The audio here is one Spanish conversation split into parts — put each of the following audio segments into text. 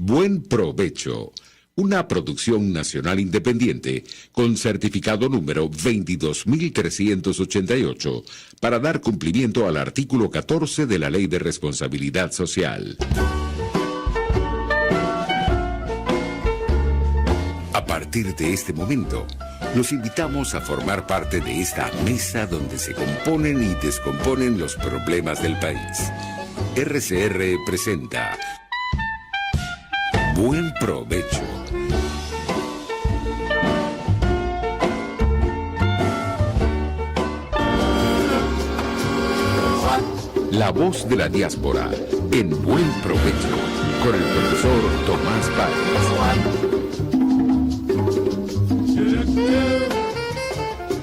Buen Provecho, una producción nacional independiente con certificado número 22.388 para dar cumplimiento al artículo 14 de la Ley de Responsabilidad Social. A partir de este momento, los invitamos a formar parte de esta mesa donde se componen y descomponen los problemas del país. RCR presenta Buen Provecho. La voz de la diáspora en Buen Provecho con el profesor Tomás Páez.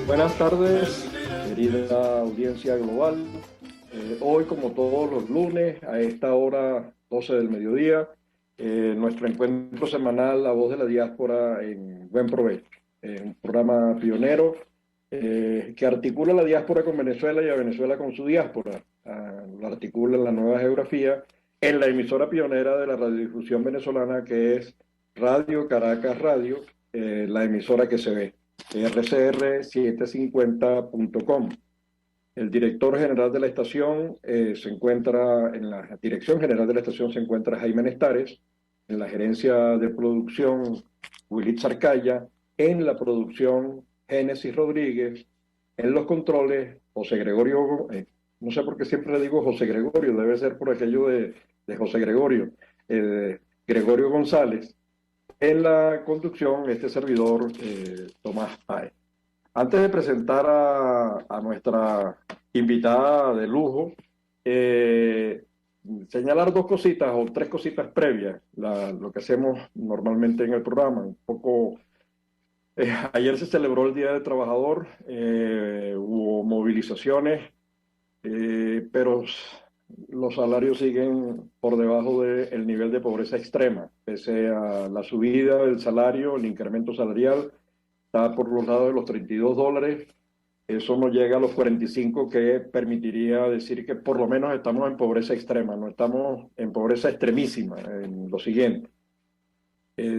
Buenas tardes, querida audiencia global. Hoy, como todos los lunes, a esta hora 12 del mediodía, nuestro encuentro semanal La Voz de la Diáspora en Buen Provecho, un programa pionero que articula la diáspora con Venezuela y a Venezuela con su diáspora. Lo articula en la nueva geografía en la emisora pionera de la radiodifusión venezolana, que es Radio Caracas Radio, la emisora que se ve, rcr750.com. El director general de la estación se encuentra, en la dirección general de la estación se encuentra Jaime Nestares, en la gerencia de producción Willy Zarcaya, en la producción Génesis Rodríguez, en los controles José Gregorio, no sé por qué siempre le digo José Gregorio, debe ser por aquello de José Gregorio, Gregorio González, en la conducción este servidor Tomás Páez. Antes de presentar a nuestra invitada de lujo, señalar dos cositas o tres cositas previas, lo que hacemos normalmente en el programa. Un poco, ayer se celebró el Día del Trabajador, hubo movilizaciones, pero los salarios siguen por debajo del nivel de pobreza extrema, pese a la subida del salario, el incremento salarial está por los lados de los $32. Eso no llega a los 45, que permitiría decir que por lo menos estamos en pobreza extrema, no estamos en pobreza extremísima, en lo siguiente.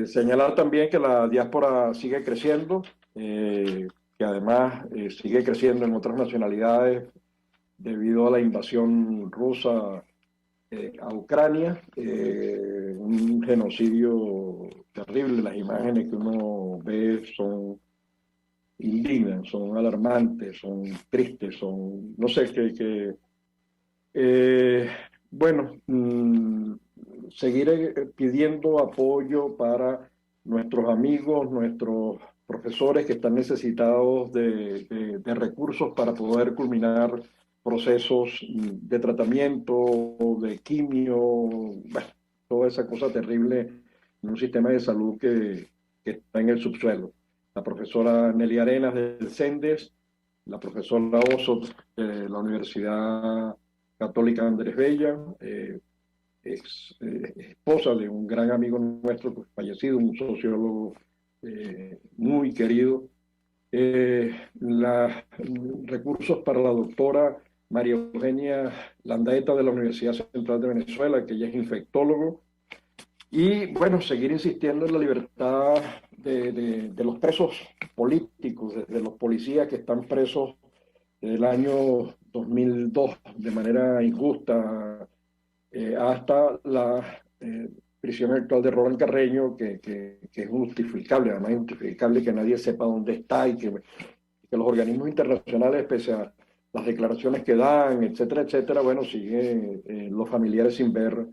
Señalar también que la diáspora sigue creciendo, que además sigue creciendo en otras nacionalidades debido a la invasión rusa a Ucrania, un genocidio terrible. Las imágenes que uno ve son indignan, son alarmantes, son tristes, son, no sé, bueno, seguiré pidiendo apoyo para nuestros amigos, nuestros profesores que están necesitados de recursos para poder culminar procesos de tratamiento, de quimio, bueno, toda esa cosa terrible en un sistema de salud que está en el subsuelo. La profesora Nelly Arenas del CENDES, la profesora Osot de la Universidad Católica Andrés Bello, esposa de un gran amigo nuestro pues, fallecido, un sociólogo muy querido. Recursos para la doctora María Eugenia Landaeta de la Universidad Central de Venezuela, que ella es infectólogo. Y bueno, seguir insistiendo en la libertad de los presos políticos, de los policías que están presos desde el año 2002 de manera injusta, hasta la prisión actual de Roland Carreño, que es justificable, además es justificable que nadie sepa dónde está y que los organismos internacionales, pese a las declaraciones que dan, etcétera, etcétera, bueno, siguen los familiares sin ver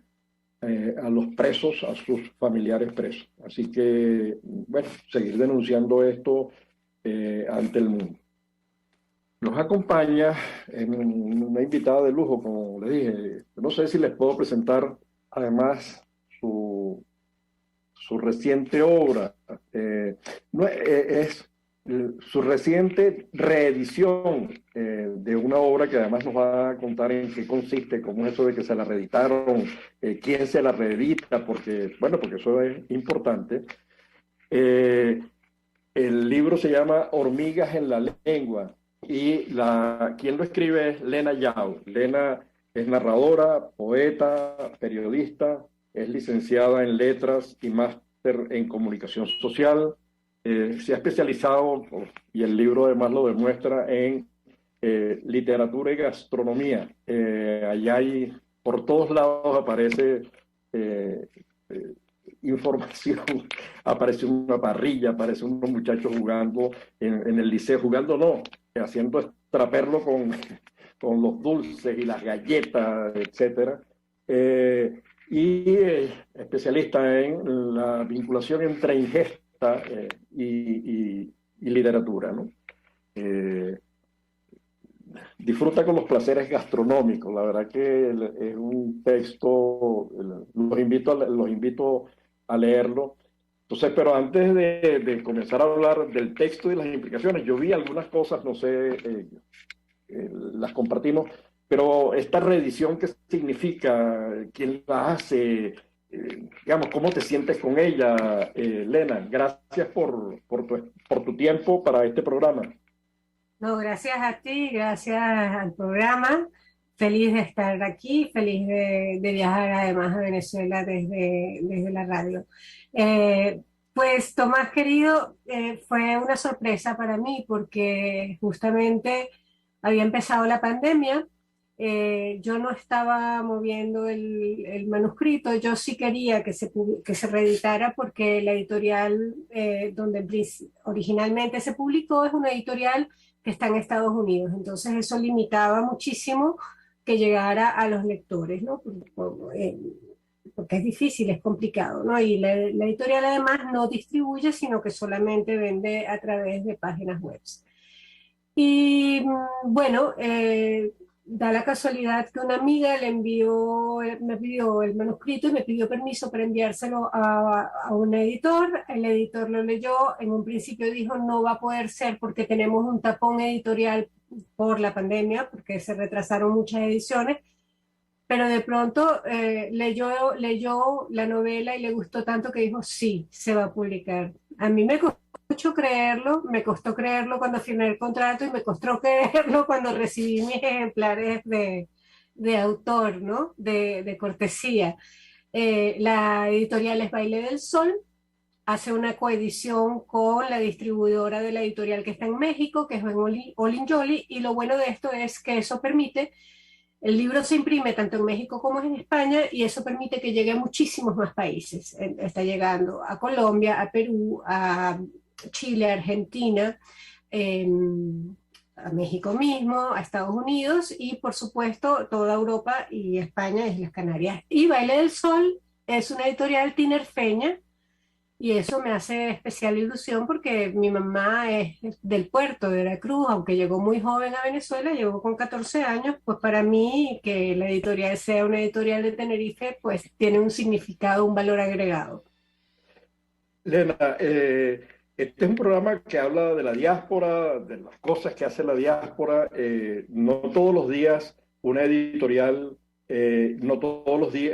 a los presos, a sus familiares presos. Así que, bueno, seguir denunciando esto ante el mundo. Nos acompaña una invitada de lujo, como le dije. No sé si les puedo presentar además su reciente obra. Es su reciente reedición de una obra que además nos va a contar en qué consiste, cómo es eso de que se la reeditaron, quién se la reedita, porque eso es importante. El libro se llama Hormigas en la lengua y quien lo escribe es Lena Yao. Lena es narradora, poeta, periodista, es licenciada en Letras y máster en Comunicación Social. Se ha especializado, y el libro además lo demuestra, en literatura y gastronomía. Allá hay, por todos lados aparece información, aparece una parrilla, aparece unos muchachos jugando en el liceo, jugando no, haciendo extraperlo con los dulces y las galletas, etcétera. Especialista en la vinculación entre ingesta y literatura, ¿no? Disfruta con los placeres gastronómicos. La verdad que es un texto, los invito a leerlo. Entonces, pero antes de comenzar a hablar del texto y las implicaciones, yo vi algunas cosas, no sé, las compartimos, pero esta reedición, ¿qué significa? ¿Quién la hace? Digamos, ¿cómo te sientes con ella, Lena? Gracias por tu tiempo para este programa. No, gracias a ti, gracias al programa. Feliz de estar aquí, feliz de viajar además a Venezuela desde la radio. Pues Tomás querido, fue una sorpresa para mí porque justamente había empezado la pandemia. Yo no estaba moviendo el manuscrito, yo sí quería que se reeditara porque la editorial donde originalmente se publicó es una editorial que está en Estados Unidos, entonces eso limitaba muchísimo que llegara a los lectores, ¿no? Porque es difícil, es complicado, ¿no? Y la editorial además no distribuye, sino que solamente vende a través de páginas web. Y bueno, da la casualidad que una amiga me pidió el manuscrito y me pidió permiso para enviárselo a un editor. El editor lo leyó, en un principio dijo no va a poder ser porque tenemos un tapón editorial por la pandemia, porque se retrasaron muchas ediciones, pero de pronto leyó la novela y le gustó tanto que dijo sí, se va a publicar. A mí me costó mucho creerlo, me costó creerlo cuando firmé el contrato y me costó creerlo cuando recibí mis ejemplares de autor, ¿no? De cortesía. La editorial es Baile del Sol, hace una coedición con la distribuidora de la editorial que está en México, que es Olin Jolly, y lo bueno de esto es que eso permite, el libro se imprime tanto en México como en España y eso permite que llegue a muchísimos más países. Está llegando a Colombia, a Perú, a Chile, a Argentina, a México mismo, a Estados Unidos y por supuesto toda Europa y España y las Canarias. Y Baile del Sol es una editorial tinerfeña y eso me hace especial ilusión porque mi mamá es del puerto de Veracruz, aunque llegó muy joven a Venezuela, llegó con 14 años, pues para mí que la editorial sea una editorial de Tenerife, pues tiene un significado, un valor agregado. Lena, este es un programa que habla de la diáspora, de las cosas que hace la diáspora. No todos los días una editorial, no todos los días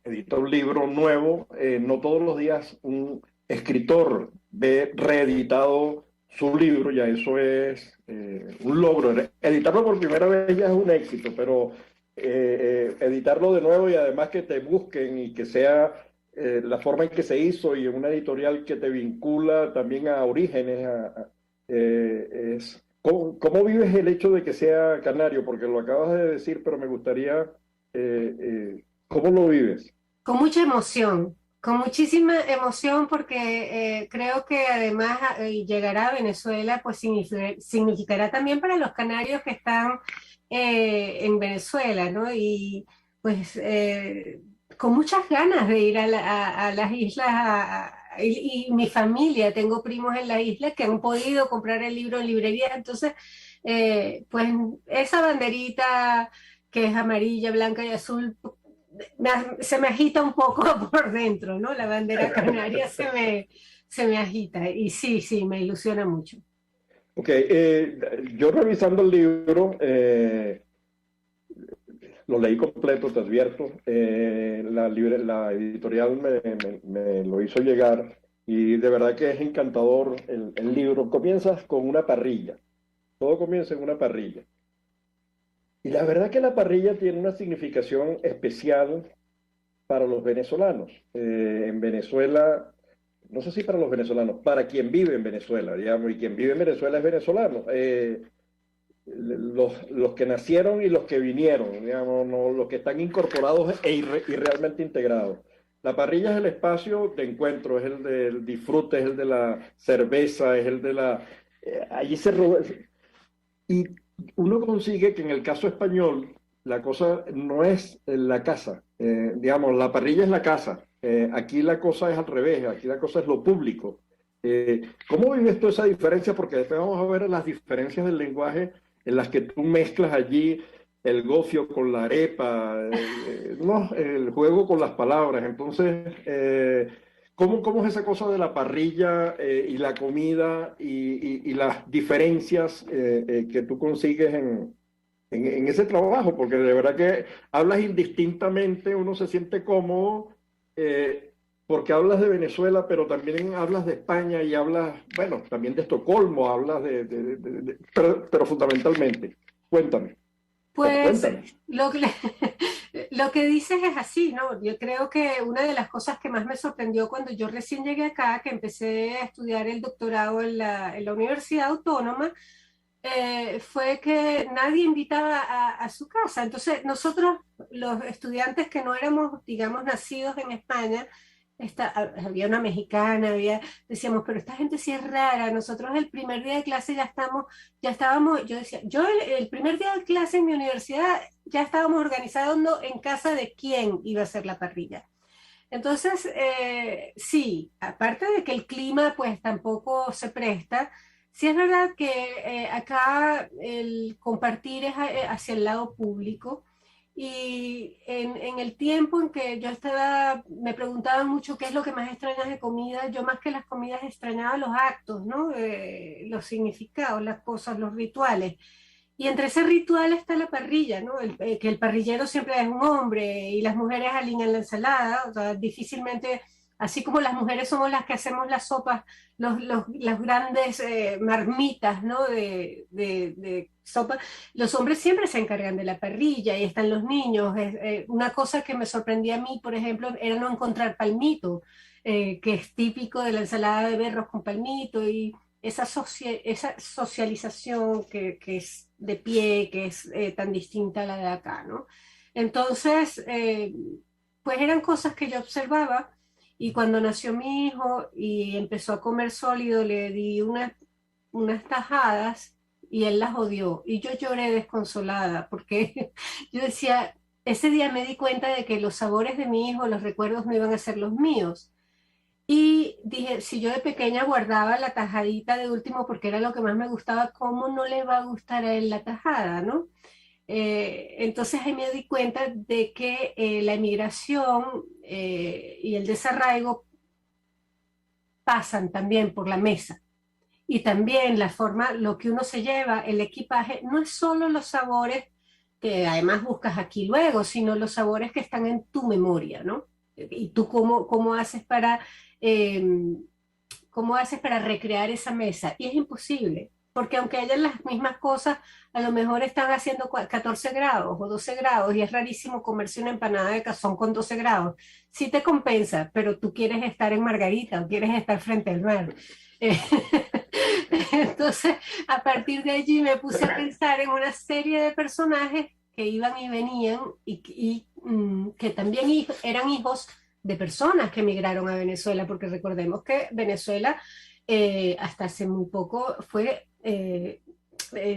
edita un libro nuevo, no todos los días un escritor ve reeditado su libro, ya eso es un logro. Editarlo por primera vez ya es un éxito, pero editarlo de nuevo y además que te busquen y que sea la forma en que se hizo y en una editorial que te vincula también a orígenes, ¿cómo vives el hecho de que sea canario? Porque lo acabas de decir, pero me gustaría, ¿cómo lo vives? Con mucha emoción, con muchísima emoción porque creo que además llegará a Venezuela pues significará también para los canarios que están en Venezuela, ¿no? Y pues con muchas ganas de ir a las islas y mi familia, tengo primos en la isla que han podido comprar el libro en librería, entonces pues esa banderita que es amarilla, blanca y azul se me agita un poco por dentro, ¿no? La bandera canaria se me agita y sí, me ilusiona mucho. Ok, yo revisando el libro, lo leí completo, te advierto, la editorial me lo hizo llegar y de verdad que es encantador el libro. Comienzas con una parrilla, todo comienza en una parrilla. Y la verdad que la parrilla tiene una significación especial para los venezolanos. En Venezuela, no sé si para los venezolanos, para quien vive en Venezuela, digamos, y quien vive en Venezuela es venezolano. Los que nacieron y los que vinieron, digamos, no, los que están incorporados y realmente integrados. La parrilla es el espacio de encuentro, es el del disfrute, es el de la cerveza, es el de la... allí se roba... Y uno consigue que en el caso español la cosa no es la casa, digamos, la parrilla es la casa, aquí la cosa es al revés, aquí la cosa es lo público. ¿Cómo vives tú esa diferencia? Porque después vamos a ver las diferencias del lenguaje en las que tú mezclas allí el gofio con la arepa, no, el juego con las palabras. Entonces, ¿cómo es esa cosa de la parrilla y la comida y las diferencias que tú consigues en ese trabajo? Porque de verdad que hablas indistintamente, uno se siente cómodo. Porque hablas de Venezuela, pero también hablas de España y hablas, bueno, también de Estocolmo, hablas pero fundamentalmente. Cuéntame, Pues cuéntame. lo que dices es así, ¿no? Yo creo que una de las cosas que más me sorprendió cuando yo recién llegué acá, que empecé a estudiar el doctorado en la Universidad Autónoma, fue que nadie invitaba a su casa. Entonces, nosotros, los estudiantes que no éramos, digamos, nacidos en España, había una mexicana, decíamos, pero esta gente sí es rara. Nosotros el primer día de clase ya estábamos, yo decía, yo el primer día de clase en mi universidad ya estábamos organizando en casa de quién iba a ser la parrilla. Entonces, sí, aparte de que el clima pues tampoco se presta, sí es verdad que acá el compartir es hacia el lado público. Y en el tiempo en que yo estaba, me preguntaban mucho qué es lo que más extrañas de comida. Yo más que las comidas extrañaba los actos, ¿no? Los significados, las cosas, los rituales. Y entre ese ritual está la parrilla, ¿no? Que el parrillero siempre es un hombre y las mujeres alinean la ensalada. O sea, difícilmente, así como las mujeres somos las que hacemos las sopas, las grandes marmitas, ¿no? De sopa, los hombres siempre se encargan de la parrilla y están los niños. Una cosa que me sorprendía a mí, por ejemplo, era no encontrar palmito, que es típico de la ensalada de berros con palmito, y esa socialización que es de pie, que es tan distinta a la de acá, ¿no? Entonces, pues eran cosas que yo observaba, y cuando nació mi hijo y empezó a comer sólido, le di unas tajadas y él las odió. Y yo lloré desconsolada porque yo decía, ese día me di cuenta de que los sabores de mi hijo, los recuerdos no iban a ser los míos. Y dije, si yo de pequeña guardaba la tajadita de último porque era lo que más me gustaba, ¿cómo no le va a gustar a él la tajada, no? Entonces ahí me di cuenta de que la emigración y el desarraigo pasan también por la mesa. Y también la forma, lo que uno se lleva, el equipaje, no es solo los sabores que además buscas aquí luego, sino los sabores que están en tu memoria, ¿no? Y tú eh, cómo haces para recrear esa mesa. Y es imposible, porque aunque hayan las mismas cosas, a lo mejor están haciendo 14 grados o 12 grados, y es rarísimo comerse una empanada de cazón con 12 grados. Sí te compensa, pero tú quieres estar en Margarita o quieres estar frente al mar. Eh, Entonces, a partir de allí me puse a pensar en una serie de personajes que iban y venían y que también eran hijos de personas que emigraron a Venezuela, porque recordemos que Venezuela hasta hace muy poco fue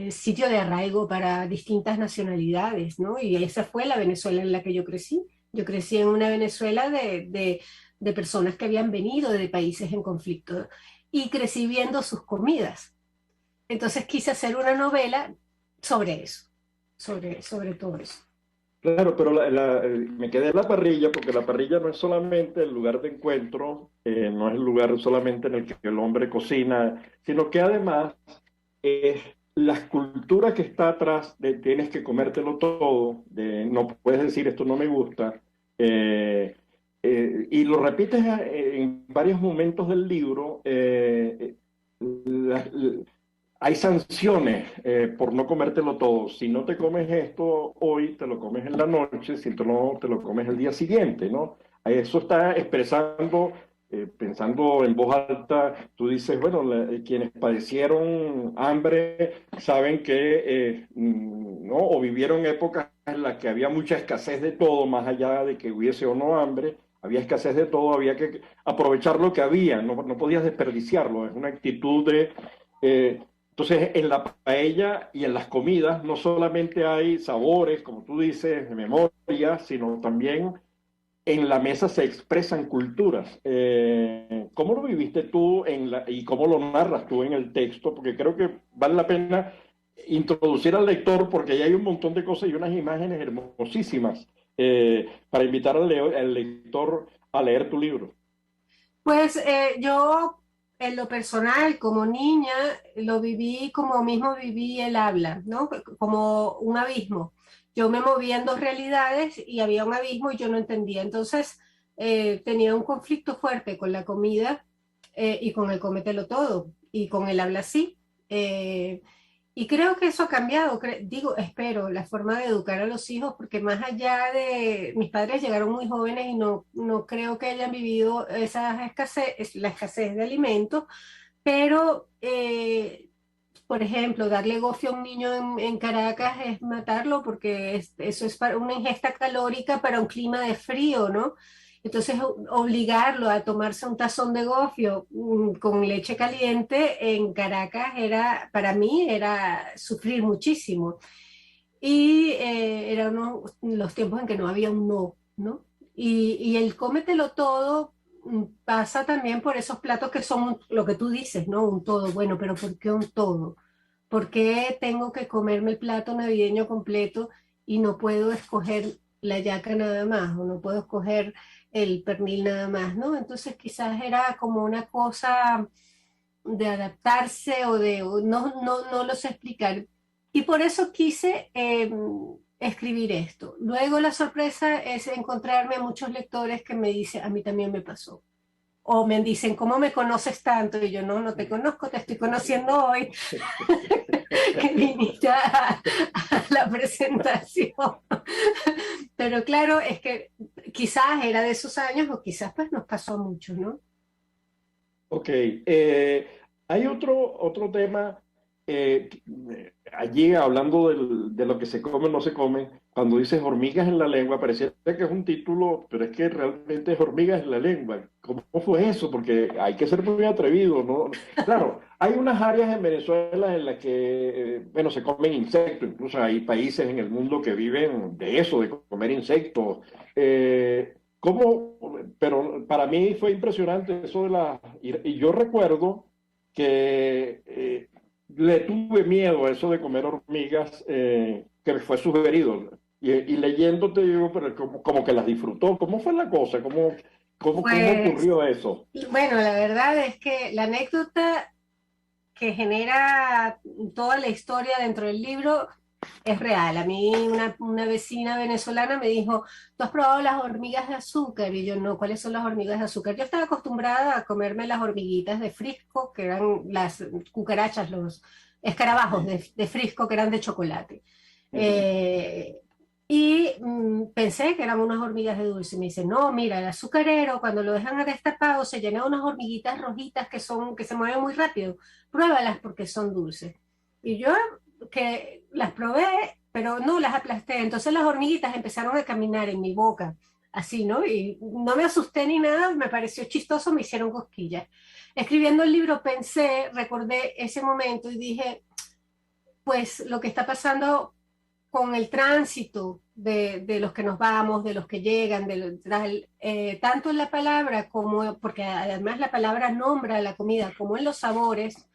sitio de arraigo para distintas nacionalidades, ¿no? Y esa fue la Venezuela en la que yo crecí. Yo crecí en una Venezuela de personas que habían venido de países en conflicto, y crecí viendo sus comidas. Entonces quise hacer una novela sobre eso, sobre todo eso. Claro, pero me quedé en la parrilla porque la parrilla no es solamente el lugar de encuentro, no es el lugar solamente en el que el hombre cocina, sino que además es la escultura que está atrás de tienes que comértelo todo, de no puedes decir esto no me gusta, y lo repites en varios momentos del libro. La- Hay sanciones por no comértelo todo. Si no te comes esto hoy, te lo comes en la noche, si no, te lo comes el día siguiente, ¿no? eso está expresando, pensando en voz alta, tú dices, bueno, quienes padecieron hambre saben que, ¿no? O vivieron épocas en las que había mucha escasez de todo, más allá de que hubiese o no hambre, había escasez de todo, había que aprovechar lo que había, no podías desperdiciarlo, es una actitud de... entonces, en la paella y en las comidas no solamente hay sabores, como tú dices, memoria, sino también en la mesa se expresan culturas. ¿Cómo lo viviste tú y cómo lo narras tú en el texto? Porque creo que vale la pena introducir al lector porque ahí hay un montón de cosas y unas imágenes hermosísimas para invitar al lector a leer tu libro. Pues yo, en lo personal, como niña, lo viví como mismo viví el habla, ¿no? Como un abismo. Yo me movía en dos realidades y había un abismo y yo no entendía. Entonces, tenía un conflicto fuerte con la comida y con el cómetelo todo y con el habla así. Y creo que eso ha cambiado, digo, espero, la forma de educar a los hijos, porque más allá de, mis padres llegaron muy jóvenes y no creo que hayan vivido esa escasez, la escasez de alimentos, pero, por ejemplo, darle gofio a un niño en Caracas es matarlo, porque eso es para una ingesta calórica para un clima de frío, ¿no? Entonces, obligarlo a tomarse un tazón de gofio con leche caliente en Caracas era, para mí, era sufrir muchísimo. Y eran los tiempos en que no había un no, ¿no? Y el cómetelo todo pasa también por esos platos que son lo que tú dices, ¿no? Un todo. Bueno, pero ¿por qué un todo? ¿Por qué tengo que comerme el plato navideño completo y no puedo escoger la yaca nada más o no puedo escoger el pernil nada más, ¿no? Entonces quizás era como una cosa de adaptarse o no lo sé explicar. Y por eso quise escribir esto. Luego la sorpresa es encontrarme muchos lectores que me dicen, a mí también me pasó. O me dicen, ¿cómo me conoces tanto? Y yo, no te conozco, te estoy conociendo hoy. Que viniste a la presentación. Pero claro, es que quizás era de esos años o quizás pues nos pasó a muchos, ¿no? Ok, hay otro tema, allí hablando de lo que se come o no se come, cuando dices hormigas en la lengua, pareciera que es un título, pero es que realmente es hormigas en la lengua. ¿Cómo fue eso? Porque hay que ser muy atrevido, ¿no? Claro, hay unas áreas en Venezuela en las que, bueno, se comen insectos, incluso hay países en el mundo que viven de eso, de comer insectos. ¿Cómo? Pero para mí fue impresionante eso de la... Y yo recuerdo que le tuve miedo a eso de comer hormigas que me fue sugerido. Y leyéndote digo, pero como que las disfrutó. ¿Cómo fue la cosa? ¿Cómo Pues, ocurrió eso? bueno, la verdad es que la anécdota que genera toda la historia dentro del libro es real. A mí una vecina venezolana me dijo, ¿tú has probado las hormigas de azúcar? Y yo, no, ¿cuáles son las hormigas de azúcar? Yo estaba acostumbrada a comerme las hormiguitas de Frisco, que eran las cucarachas, los escarabajos Sí. de Frisco, que eran de chocolate. Ujú. Eh, y pensé que eran unas hormigas de dulce. Me dice, no, mira, el azucarero, cuando lo dejan destapado, se llena de unas hormiguitas rojitas que se mueven muy rápido. Pruébalas porque son dulces. Y yo que las probé, pero no las aplasté. Entonces las hormiguitas empezaron a caminar en mi boca, así, ¿no? Y no me asusté ni nada, me pareció chistoso, me hicieron cosquillas. Escribiendo el libro pensé, recordé ese momento y dije, pues lo que está pasando con el tránsito de los que nos vamos, de los que llegan, tanto en la palabra como, porque además la palabra nombra la comida, como en los sabores,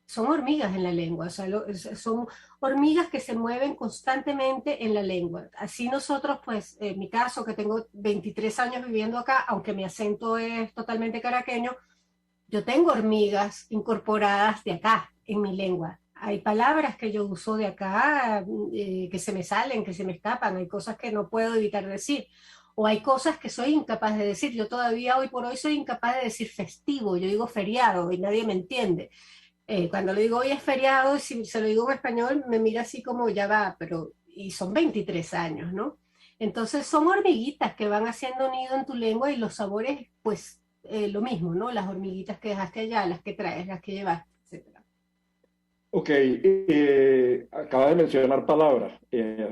son hormigas en la lengua, o sea, son hormigas que se mueven constantemente en la lengua. Así nosotros, pues, en mi caso, que tengo 23 años viviendo acá, aunque mi acento es totalmente caraqueño, yo tengo hormigas incorporadas de acá en mi lengua. Hay palabras que yo uso de acá que se me salen, que se me escapan, hay cosas que no puedo evitar decir, o hay cosas que soy incapaz de decir. Yo todavía hoy por hoy soy incapaz de decir festivo, yo digo feriado y nadie me entiende. Cuando le digo hoy es feriado, si se lo digo en español, me mira así como ya va, pero y son 23 años, ¿no? Entonces son hormiguitas que van haciendo nido en tu lengua y los sabores, pues lo mismo, ¿no? Las hormiguitas que dejaste allá, las que traes, las que llevaste, etcétera. Ok, acaba de mencionar palabras,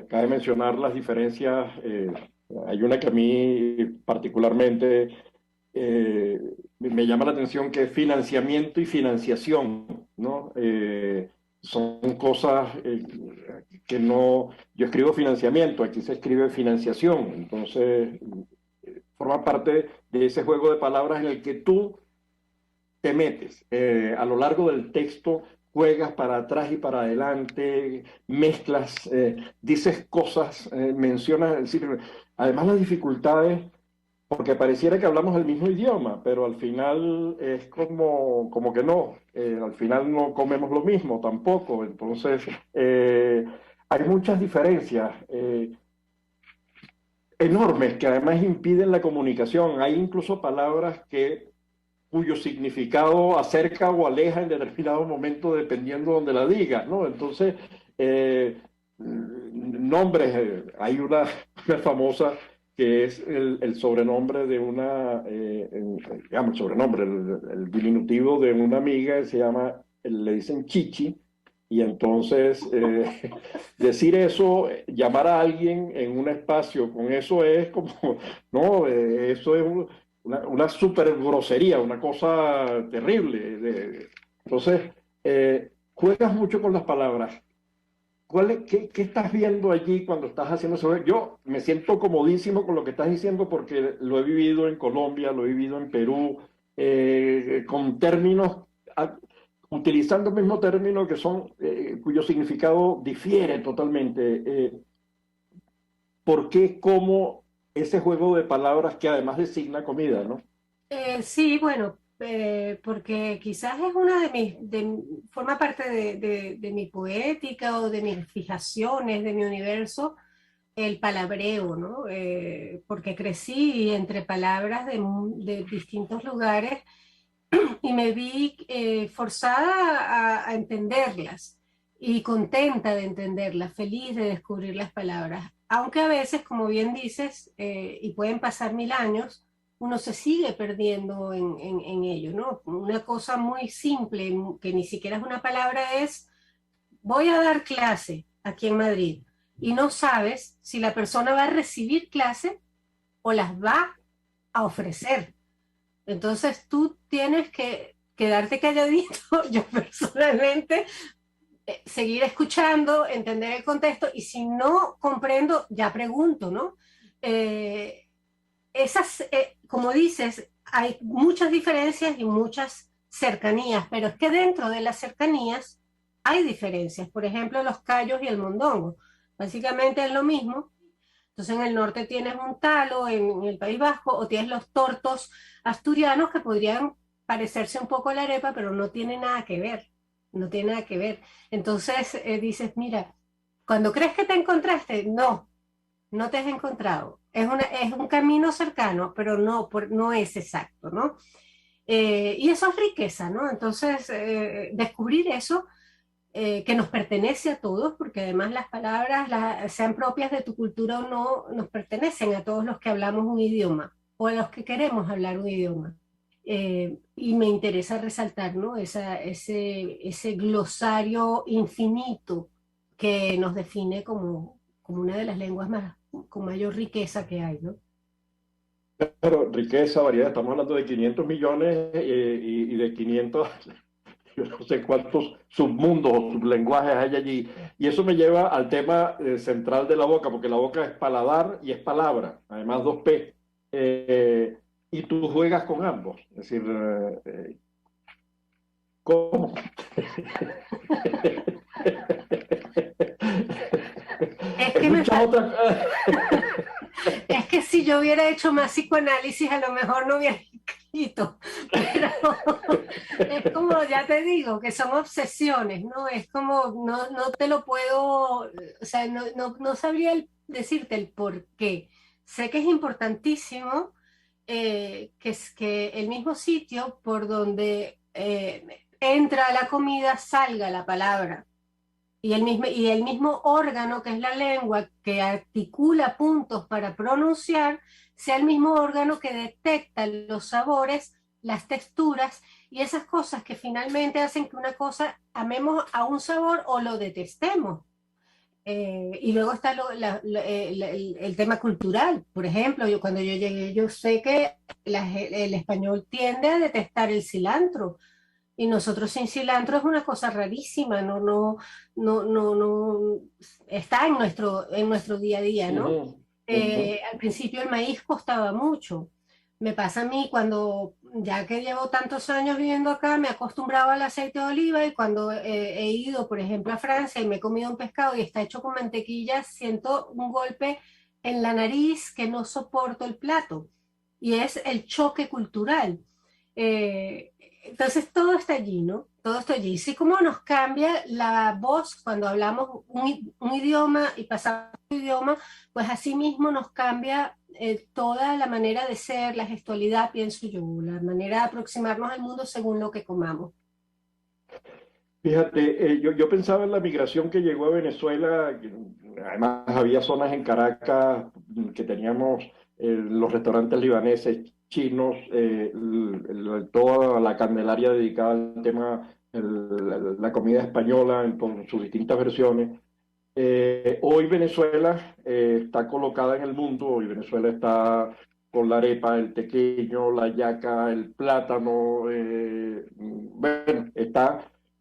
acaba de mencionar las diferencias. Hay una que a mí particularmente me llama la atención, que es financiamiento y financiación, ¿no? Son cosas que no... Yo escribo financiamiento, aquí se escribe financiación, entonces forma parte de ese juego de palabras en el que tú te metes. A lo largo del texto juegas para atrás y para adelante, mezclas, dices cosas, mencionas, es decir, además las dificultades, porque pareciera que hablamos el mismo idioma, pero al final es como que no, al final no comemos lo mismo tampoco, entonces hay muchas diferencias enormes que además impiden la comunicación. Hay incluso palabras cuyo significado acerca o aleja en determinado momento dependiendo de donde la digas, ¿no? Entonces, nombres, hay una famosa que es el sobrenombre de digamos, el sobrenombre, el diminutivo de una amiga que se llama, le dicen Chichi, y entonces decir eso, llamar a alguien en un espacio con eso es como, no, eso es una súper grosería, una cosa terrible. Entonces, juegas mucho con las palabras. ¿Qué estás viendo allí cuando estás haciendo eso? Yo me siento comodísimo con lo que estás diciendo porque lo he vivido en Colombia, lo he vivido en Perú, con términos, utilizando el mismo término que son, cuyo significado difiere totalmente. ¿Por qué, cómo ese juego de palabras que además designa comida, ¿no? Sí, bueno, porque quizás es una forma parte de mi poética o de mis fijaciones, de mi universo, el palabreo, ¿no? Porque crecí entre palabras de distintos lugares y me vi forzada a entenderlas y contenta de entenderlas, feliz de descubrir las palabras. Aunque a veces, como bien dices, y pueden pasar 1000 años, uno se sigue perdiendo en ello, ¿no? Una cosa muy simple, que ni siquiera es una palabra, es voy a dar clase aquí en Madrid y no sabes si la persona va a recibir clase o las va a ofrecer. Entonces tú tienes que quedarte calladito, yo personalmente, seguir escuchando, entender el contexto y si no comprendo, ya pregunto, ¿no? Eh, como dices, hay muchas diferencias y muchas cercanías, pero es que dentro de las cercanías hay diferencias. Por ejemplo, los callos y el mondongo. Básicamente es lo mismo. Entonces en el norte tienes un talo, en el País Vasco, o tienes los tortos asturianos que podrían parecerse un poco a la arepa, pero no tiene nada que ver. No tiene nada que ver. Entonces dices, mira, cuando crees que te encontraste, no, no te has encontrado. Es un camino cercano, pero no es exacto, ¿no? Y eso es riqueza, ¿no? Entonces, descubrir eso que nos pertenece a todos, porque además las palabras, sean propias de tu cultura o no, nos pertenecen a todos los que hablamos un idioma o a los que queremos hablar un idioma. Y me interesa resaltar, ¿no? Ese glosario infinito que nos define como una de las lenguas con mayor riqueza que hay, ¿no? Pero riqueza, variedad, estamos hablando de 500 millones y de 500, yo no sé cuántos submundos o sublenguajes hay allí. Y eso me lleva al tema central de la boca, porque la boca es paladar y es palabra, además dos P. Y tú juegas con ambos. Es decir, ¿cómo? Es Es que me muchas otras. Es que si yo hubiera hecho más psicoanálisis, a lo mejor no hubiera escrito. Pero es como, ya te digo, que son obsesiones, ¿no? Es como, no te lo puedo, o sea, no sabría decirte el por qué. Sé que es importantísimo que el mismo sitio por donde entra la comida salga la palabra. y el mismo órgano que es la lengua, que articula puntos para pronunciar, sea el mismo órgano que detecta los sabores, las texturas y esas cosas que finalmente hacen que una cosa amemos a un sabor o lo detestemos. Y luego está el tema cultural. Por ejemplo, cuando yo llegué, yo sé que el español tiende a detestar el cilantro. Y nosotros sin cilantro es una cosa rarísima, no está en nuestro día a día, ¿no? Al principio el maíz costaba mucho. Me pasa a mí cuando, ya que llevo tantos años viviendo acá, me acostumbraba al aceite de oliva, y cuando he ido, por ejemplo, a Francia y me he comido un pescado y está hecho con mantequilla, siento un golpe en la nariz que no soporto el plato. Y es el choque cultural. Entonces todo está allí, ¿no? Todo está allí. Sí, como nos cambia la voz cuando hablamos un idioma y pasamos a otro idioma, pues así mismo nos cambia toda la manera de ser, la gestualidad, pienso yo, la manera de aproximarnos al mundo según lo que comamos. Fíjate, yo pensaba en la migración que llegó a Venezuela. Además había zonas en Caracas que teníamos los restaurantes libaneses, chinos, toda la Candelaria dedicada al tema, la comida española en sus distintas versiones. Hoy Venezuela está colocada en el mundo. Hoy Venezuela está con la arepa, el tequeño, la yaca, el plátano. Bueno,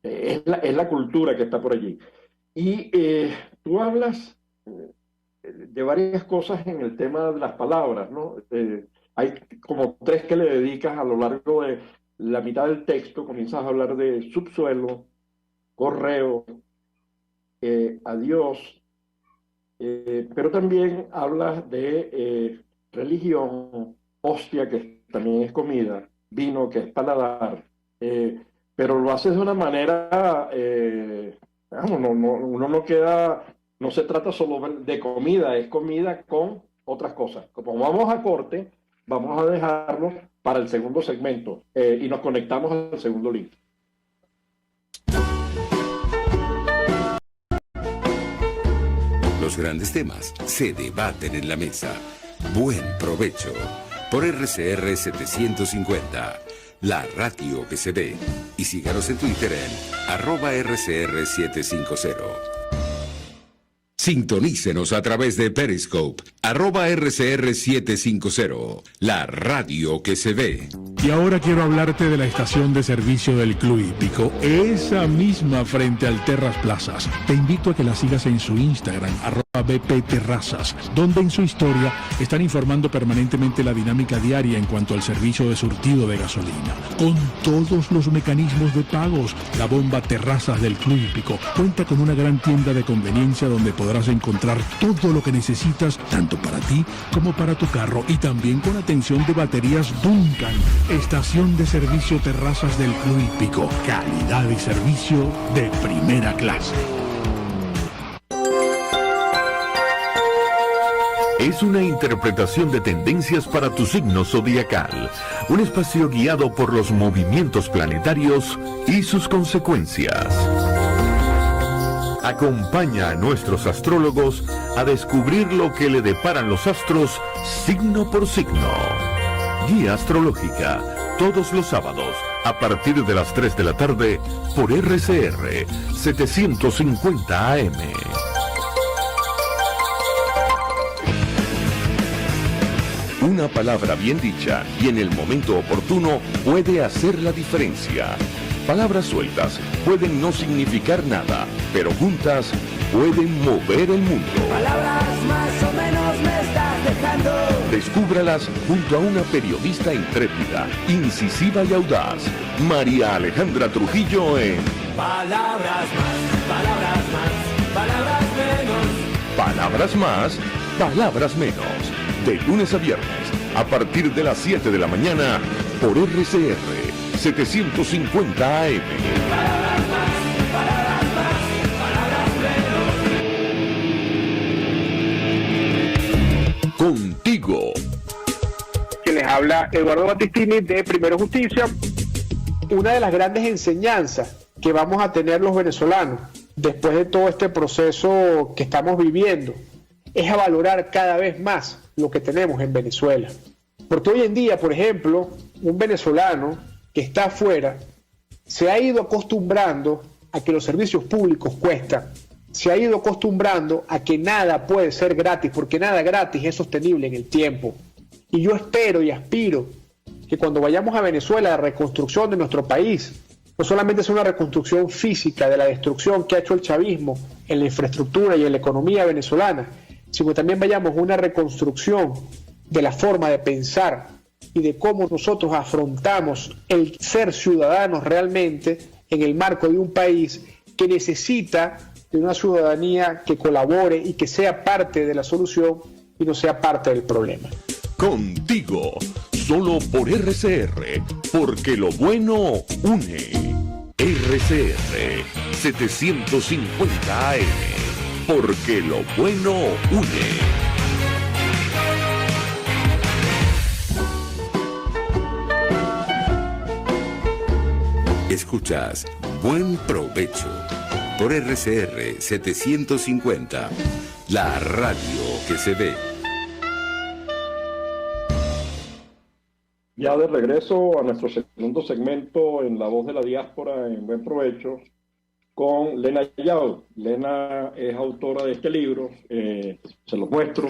es la cultura que está por allí. Y tú hablas de varias cosas en el tema de las palabras, ¿no? Hay como 3 que le dedicas a lo largo de la mitad del texto. Comienzas a hablar de subsuelo, correo, adiós, pero también hablas de religión, hostia, que también es comida, vino, que es paladar, pero lo haces de una manera, uno no queda, no se trata solo de comida, es comida con otras cosas. Como vamos a corte, vamos a dejarlo para el segundo segmento y nos conectamos al segundo link. Los grandes temas se debaten en la mesa. Buen provecho. Por RCR 750, la radio que se ve. Y síganos en Twitter en @RCR750. Sintonícenos a través de Periscope, @RCR750, la radio que se ve. Y ahora quiero hablarte de la estación de servicio del Club Hípico, esa misma frente al Terras Plazas. Te invito a que la sigas en su Instagram, @BPTerrazas, donde en su historia están informando permanentemente la dinámica diaria en cuanto al servicio de surtido de gasolina. Con todos los mecanismos de pagos, la bomba Terrazas del Club Hípico cuenta con una gran tienda de conveniencia donde podrás encontrar todo lo que necesitas, tanto para ti como para tu carro, y también con atención de baterías Duncan. Estación de servicio Terrazas del Club Hípico. Calidad y servicio de primera clase. Es una interpretación de tendencias para tu signo zodiacal. Un espacio guiado por los movimientos planetarios y sus consecuencias. Acompaña a nuestros astrólogos a descubrir lo que le deparan los astros signo por signo. Guía astrológica, todos los sábados, a partir de las 3 de la tarde, por RCR 750 AM. Una palabra bien dicha y en el momento oportuno puede hacer la diferencia. Palabras sueltas pueden no significar nada, pero juntas pueden mover el mundo. Palabras más o menos me estás dejando. Descúbralas junto a una periodista intrépida, incisiva y audaz, María Alejandra Trujillo en Palabras más, palabras más, palabras menos. Palabras más, palabras menos. De lunes a viernes, a partir de las 7 de la mañana, por RCR 750 AM. Palabras más, palabras más, palabras menos. Contigo. Que les habla Eduardo Battistini de Primero Justicia. Una de las grandes enseñanzas que vamos a tener los venezolanos después de todo este proceso que estamos viviendo, es a valorar cada vez más lo que tenemos en Venezuela. Porque hoy en día, por ejemplo, un venezolano que está afuera se ha ido acostumbrando a que los servicios públicos cuestan, se ha ido acostumbrando a que nada puede ser gratis, porque nada gratis es sostenible en el tiempo. Y yo espero y aspiro que cuando vayamos a Venezuela, la reconstrucción de nuestro país no solamente sea una reconstrucción física de la destrucción que ha hecho el chavismo en la infraestructura y en la economía venezolana, sino también vayamos a una reconstrucción de la forma de pensar y de cómo nosotros afrontamos el ser ciudadanos realmente en el marco de un país que necesita de una ciudadanía que colabore y que sea parte de la solución y no sea parte del problema. Contigo, solo por RCR, porque lo bueno une. RCR 750 AM, porque lo bueno une. Escuchas Buen Provecho por RCR 750, la radio que se ve. Ya de regreso a nuestro segundo segmento en La Voz de la Diáspora en Buen Provecho con Lena Yao. Lena es autora de este libro, se los muestro,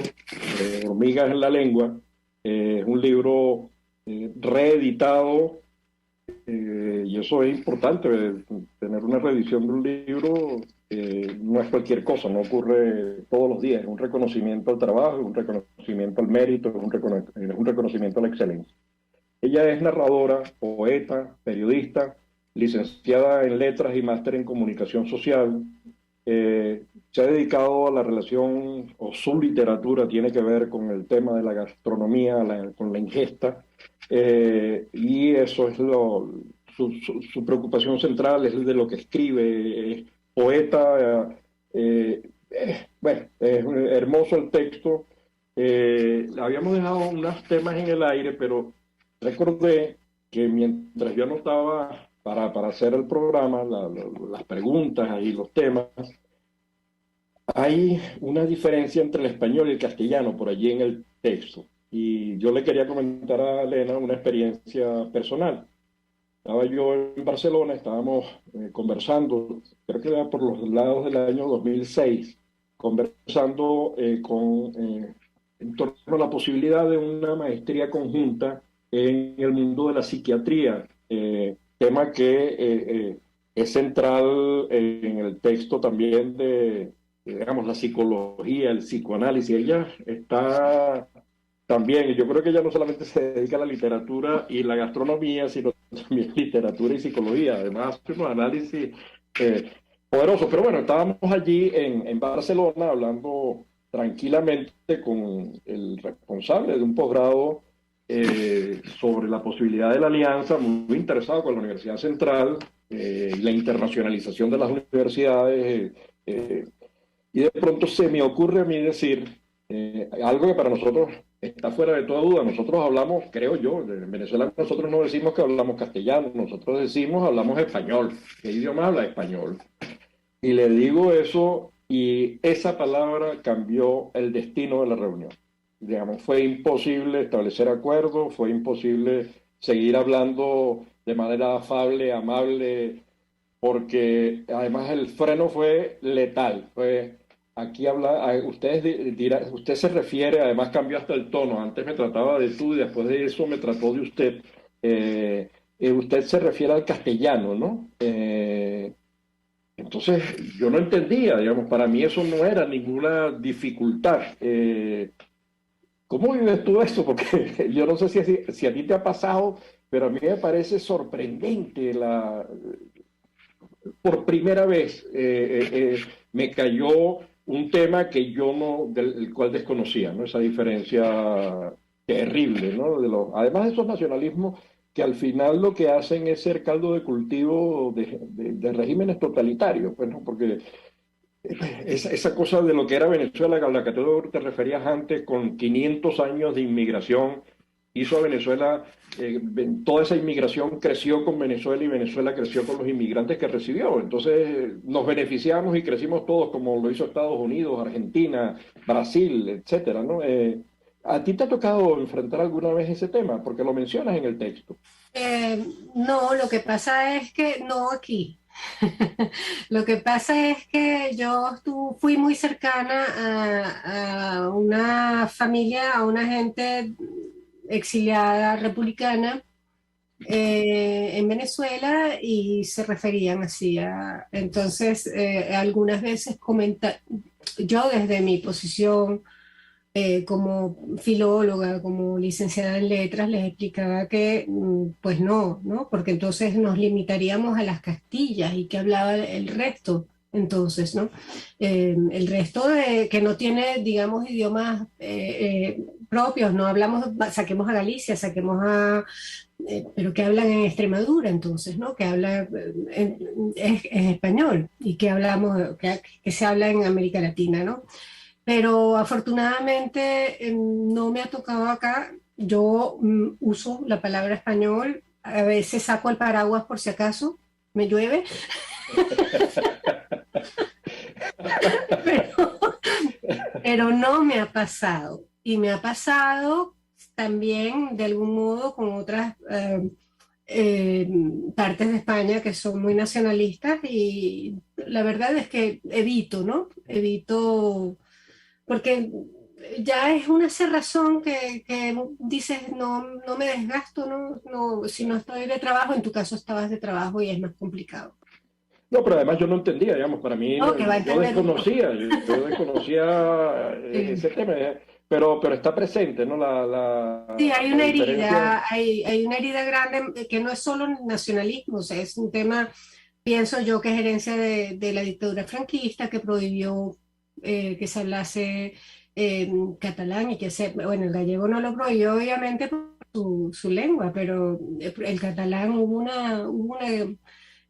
Hormigas en la Lengua. Es un libro reeditado. Y eso es importante, tener una reedición de un libro no es cualquier cosa, no ocurre todos los días, es un reconocimiento al trabajo, es un reconocimiento al mérito, es un reconocimiento a la excelencia. Ella es narradora, poeta, periodista, licenciada en letras y máster en comunicación social. Se ha dedicado a la relación, o su literatura tiene que ver con el tema de la gastronomía, con la ingesta, y eso es su preocupación central, es de lo que escribe, es poeta, bueno, es hermoso el texto. Habíamos dejado unos temas en el aire, pero recordé que mientras yo anotaba para hacer el programa, las preguntas y los temas, hay una diferencia entre el español y el castellano por allí en el texto. Y yo le quería comentar a Lena una experiencia personal. Estaba yo en Barcelona, estábamos conversando, creo que era por los lados del año 2006, conversando en torno a la posibilidad de una maestría conjunta en el mundo de la psiquiatría, tema que es central en el texto también de, digamos, la psicología, el psicoanálisis. Ella está también, y yo creo que ella no solamente se dedica a la literatura y la gastronomía, sino también literatura y psicología. Además, hace unos análisis poderosos. Pero bueno, estábamos allí en Barcelona hablando tranquilamente con el responsable de un posgrado sobre la posibilidad de la alianza, muy interesado con la Universidad Central y la internacionalización de las universidades. Y de pronto se me ocurre a mí decir algo que para nosotros está fuera de toda duda. Nosotros hablamos, creo yo, en Venezuela nosotros no decimos que hablamos castellano, nosotros decimos hablamos español. ¿Qué idioma habla? Español. Y le digo eso y esa palabra cambió el destino de la reunión. Digamos, fue imposible establecer acuerdos, fue imposible seguir hablando de manera afable, amable, porque además el freno fue letal. Aquí habla, usted se refiere, además cambió hasta el tono, antes me trataba de tú y después de eso me trató de usted. Usted se refiere al castellano, ¿no? Entonces yo no entendía, digamos, para mí eso no era ninguna dificultad. ¿Cómo vives tú esto? Porque yo no sé si a ti te ha pasado, pero a mí me parece sorprendente. Por primera vez me cayó un tema que del cual desconocía, ¿no? Esa diferencia terrible, ¿no? Además de esos nacionalismos que al final lo que hacen es ser caldo de cultivo de regímenes totalitarios, pues, ¿no? Porque esa cosa de lo que era Venezuela, a la que tú te referías antes, con 500 años de inmigración, hizo a Venezuela, toda esa inmigración creció con Venezuela y Venezuela creció con los inmigrantes que recibió. Entonces nos beneficiamos y crecimos todos como lo hizo Estados Unidos, Argentina, Brasil, etcétera, ¿no? ¿A ti te ha tocado enfrentar alguna vez ese tema? Porque lo mencionas en el texto. No, lo que pasa es que no aquí. Lo que pasa es que yo fui muy cercana a una familia, a una gente exiliada republicana en Venezuela y se referían así entonces algunas veces yo desde mi posición como filóloga, como licenciada en letras, les explicaba que pues no, porque entonces nos limitaríamos a las Castillas y que hablaba el resto, entonces, ¿no? El resto que no tiene, digamos, idiomas propios, no hablamos, saquemos a Galicia, pero que hablan en Extremadura, entonces, ¿no? Que habla, es español y que hablamos, que se habla en América Latina, ¿no? Pero afortunadamente no me ha tocado acá. Yo uso la palabra español, a veces saco el paraguas por si acaso me llueve, pero, pero no me ha pasado. Y me ha pasado también de algún modo con otras partes de España que son muy nacionalistas y la verdad es que evito, ¿no? Evito porque ya es una cerrazón que dices, no me desgasto, si no estoy de trabajo, en tu caso estabas de trabajo y es más complicado. No, pero además yo no entendía, digamos, para mí, No, que va a yo entender. yo desconocía ese tema, pero está presente, ¿no? Sí, hay la una diferencia. herida, hay una herida grande que no es solo nacionalismo, o sea, es un tema, pienso yo, que es herencia de la dictadura franquista que prohibió que se hablase catalán y bueno, el gallego no lo prohibió obviamente por su lengua, pero el catalán hubo una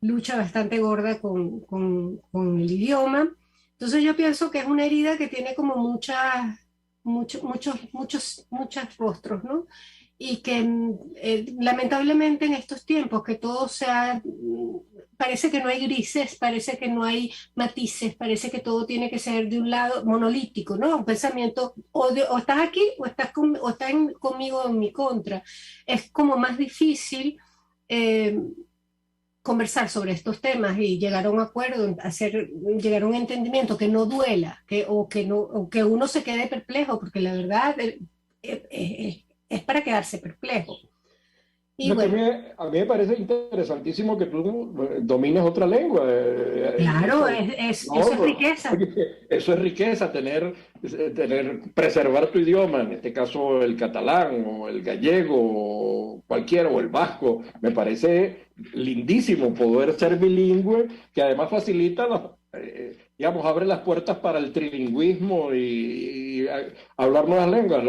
lucha bastante gorda con el idioma. Entonces yo pienso que es una herida que tiene como muchos rostros, ¿no? Y que lamentablemente en estos tiempos que todo parece que no hay grises, parece que no hay matices, parece que todo tiene que ser de un lado monolítico, ¿no? Un pensamiento o estás aquí o estás conmigo o en mi contra. Es como más difícil conversar sobre estos temas y llegar a un acuerdo, llegar a un entendimiento que no duela, o que uno se quede perplejo, porque la verdad es para quedarse perplejo. Y Lo que bueno, a mí me parece interesantísimo que tú domines otra lengua. claro, No, eso es riqueza. oye, eso es riqueza, preservar tu idioma, en este caso el catalán o el gallego o cualquiera, o el vasco. Me parece lindísimo poder ser bilingüe, que además facilita digamos, abre las puertas para el trilingüismo y hablar nuevas lenguas,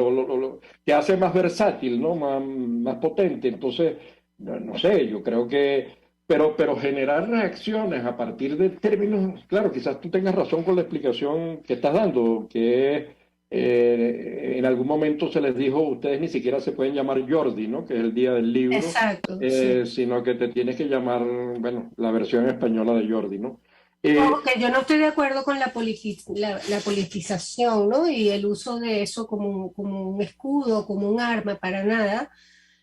que hace más versátil, ¿no? Más potente. Entonces, no sé, yo creo que, pero generar reacciones a partir de términos, claro, quizás tú tengas razón con la explicación que estás dando, que en algún momento se les dijo, ustedes ni siquiera se pueden llamar Jordi, ¿no? Que es el día del libro, Exacto, sí. sino que te tienes que llamar, bueno, la versión española de Jordi, ¿no? Ojo, que yo no estoy de acuerdo con la politización, ¿no? Y el uso de eso como un escudo, como un arma, para nada.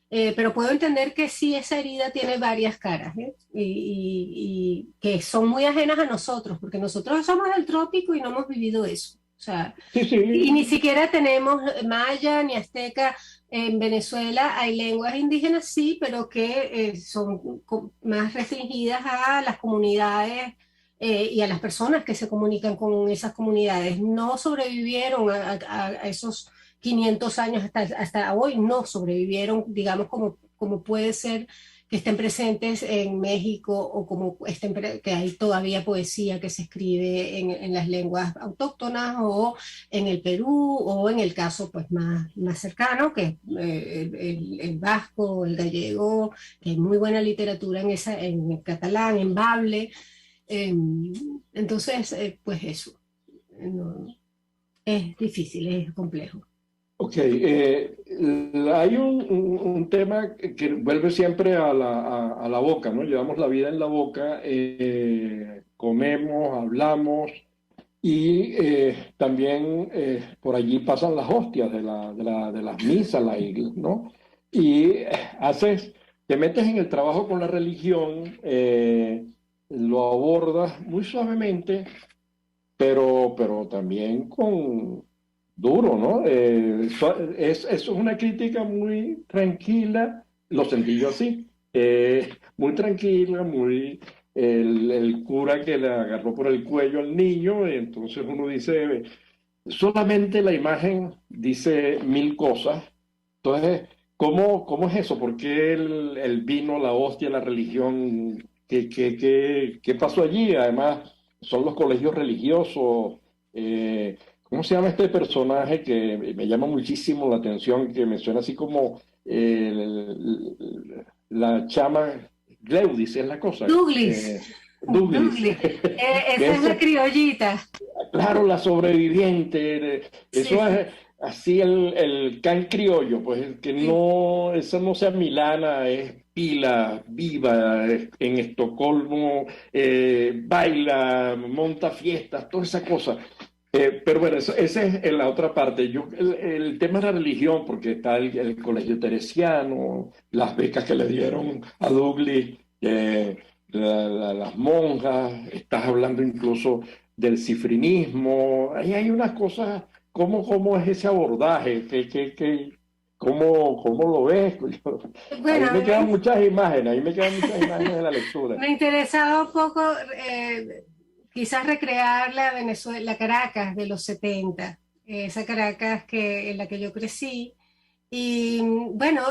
Pero puedo entender que sí, esa herida tiene varias caras, ¿eh? Y que son muy ajenas a nosotros, porque nosotros somos del trópico y no hemos vivido eso. O sea, Sí, y ni sí. siquiera tenemos maya ni azteca en Venezuela. Hay lenguas indígenas, sí, pero que son más restringidas a las comunidades y a las personas que se comunican con esas comunidades. No sobrevivieron a esos 500 años hasta hoy, no sobrevivieron, digamos, como puede ser que estén presentes en México o que hay todavía poesía que se escribe en las lenguas autóctonas o en el Perú o en el caso pues más cercano que es el vasco, el gallego, que hay muy buena literatura en el catalán, en bable. Entonces, pues eso, no, es difícil, es complejo. Ok, Ok, hay un tema que vuelve siempre a la boca, ¿no? Llevamos la vida en la boca, comemos, hablamos y también por allí pasan las hostias de las misas, ¿no? Y te metes en el trabajo con la religión, lo abordas muy suavemente, pero también con duro, ¿no? Es una crítica muy tranquila, lo sentí yo así, muy tranquila, el cura que le agarró por el cuello al niño, y entonces uno dice, solamente la imagen dice mil cosas, entonces, ¿cómo es eso? ¿Por qué el vino, la hostia, la religión? ¿Qué pasó allí? Además, son los colegios religiosos. ¿Cómo se llama este personaje que me llama muchísimo la atención, que me suena así como la chama Gleudis, es la cosa? Douglas. Douglas. Esa es la criollita. Claro, la sobreviviente. Eso Sí. es así el can criollo, pues que no, esa no sea Milana, es pila, viva, en Estocolmo, baila, monta fiestas, toda esa cosa. Pero bueno, esa es la otra parte. El tema de la religión, porque está el colegio teresiano, las becas que le dieron a Douglas, las monjas, estás hablando incluso del cifrinismo. Ahí hay unas cosas, ¿cómo es ese abordaje? ¿Cómo lo ves? Ahí Bueno, me quedan muchas imágenes, de la lectura. me interesaba un poco quizás recrear la Venezuela, la Caracas de los 70, esa Caracas en la que yo crecí. Y bueno,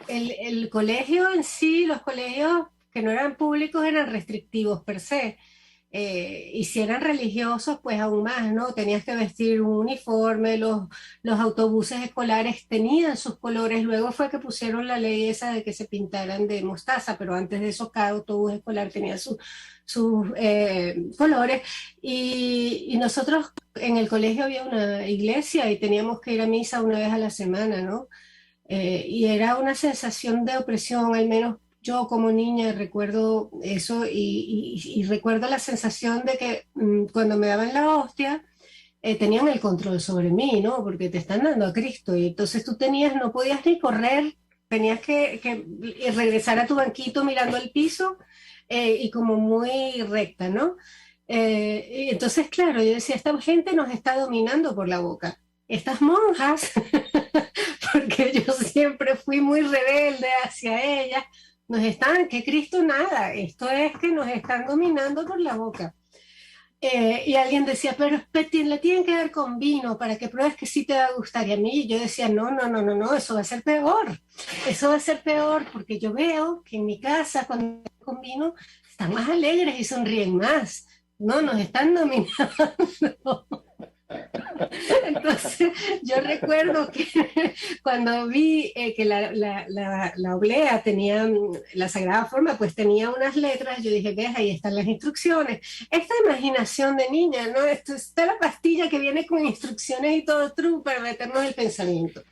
el colegio en sí, los colegios que no eran públicos eran restrictivos per se. Y si eran religiosos, pues aún más, ¿no? Tenías que vestir un uniforme, los autobuses escolares tenían sus colores, luego fue que pusieron la ley esa de que se pintaran de mostaza, pero antes de eso cada autobús escolar tenía sus colores, y nosotros en el colegio había una iglesia y teníamos que ir a misa una vez a la semana, ¿no? Y era una sensación de opresión, al menos yo como niña recuerdo eso y recuerdo la sensación de que cuando me daban la hostia tenían el control sobre mí, ¿no? Porque te están dando a Cristo y entonces no podías ni correr, tenías que regresar a tu banquito mirando el piso y como muy recta, ¿no? Y entonces, claro, yo decía, esta gente nos está dominando por la boca. Estas monjas, porque yo siempre fui muy rebelde hacia ellas, que Cristo nada, esto es que nos están dominando por la boca. Y alguien decía, pero le tienen que dar con vino para que pruebes que sí te va a gustar. Y a mí yo decía, no, eso va a ser peor, porque yo veo que en mi casa cuando con vino están más alegres y sonríen más. No, nos están dominando. Entonces, yo recuerdo que cuando vi que la oblea tenía, la Sagrada Forma, pues tenía unas letras, yo dije, ves, ahí están las instrucciones. Esta imaginación de niña, ¿no? Está la pastilla que viene con instrucciones y todo truco para meternos el pensamiento.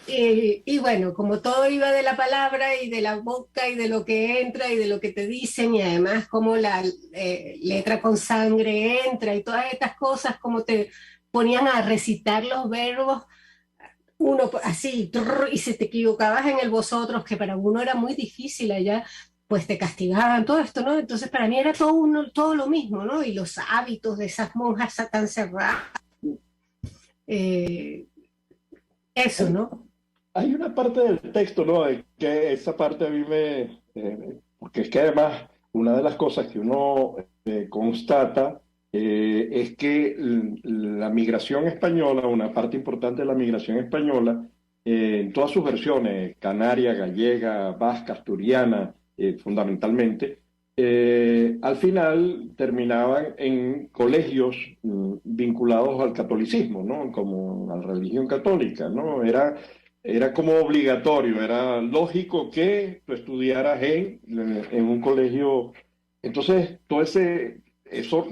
Y bueno, como todo iba de la palabra y de la boca y de lo que entra y de lo que te dicen, y además como la letra con sangre entra y todas estas cosas, como te ponían a recitar los verbos, uno así, y si te equivocabas en el vosotros, que para uno era muy difícil allá, pues te castigaban, todo esto, ¿no? Entonces para mí era todo lo mismo, ¿no? Y los hábitos de esas monjas tan cerradas. Eso, ¿no? Hay una parte del texto, ¿no? Que esa parte a mí porque es que además una de las cosas que uno constata es que la migración española, una parte importante de la migración española, en todas sus versiones, canaria, gallega, vasca, asturiana, fundamentalmente, al final terminaban en colegios vinculados al catolicismo, ¿no? Como a la religión católica, ¿no? Era como obligatorio, era lógico que tú estudiaras en un colegio. Entonces, eso